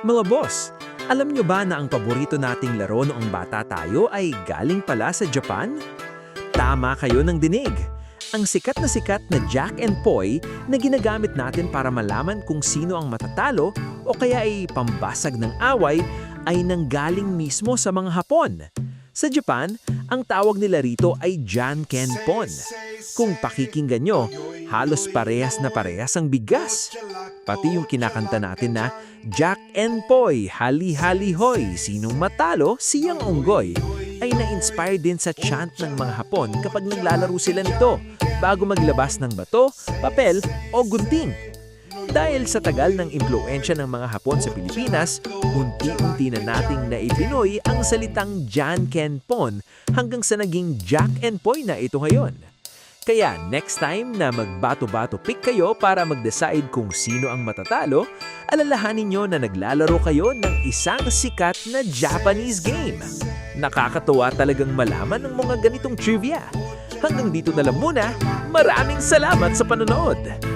Mga boss, alam nyo ba na ang paborito nating laro noong bata tayo ay galing pala sa Japan? Tama kayo ng dinig! Ang sikat na Jack and Poy na ginagamit natin para malaman kung sino ang matatalo o kaya ay pambasag ng away ay nanggaling mismo sa mga Hapon. Sa Japan, ang tawag nila rito ay Jankenpon. Kung pakikinggan nyo, halos parehas na parehas ang bigas. Pati yung kinakanta natin na Jack and Poy, hali-hali hoy, sinong matalo, siyang unggoy, ay na-inspire din sa chant ng mga Hapon kapag naglalaro sila nito bago maglabas ng bato, papel o gunting. Dahil sa tagal ng impluensya ng mga Hapon sa Pilipinas, unti-unti na nating naipinoy ang salitang Jankenpon hanggang sa naging Jack and Poy na ito ngayon. Kaya next time na magbato-bato pick kayo para mag-decide kung sino ang matatalo, alalahanin nyo na naglalaro kayo ng isang sikat na Japanese game. Nakakatuwa talagang malaman ng mga ganitong trivia. Hanggang dito na lang muna, maraming salamat sa panonood!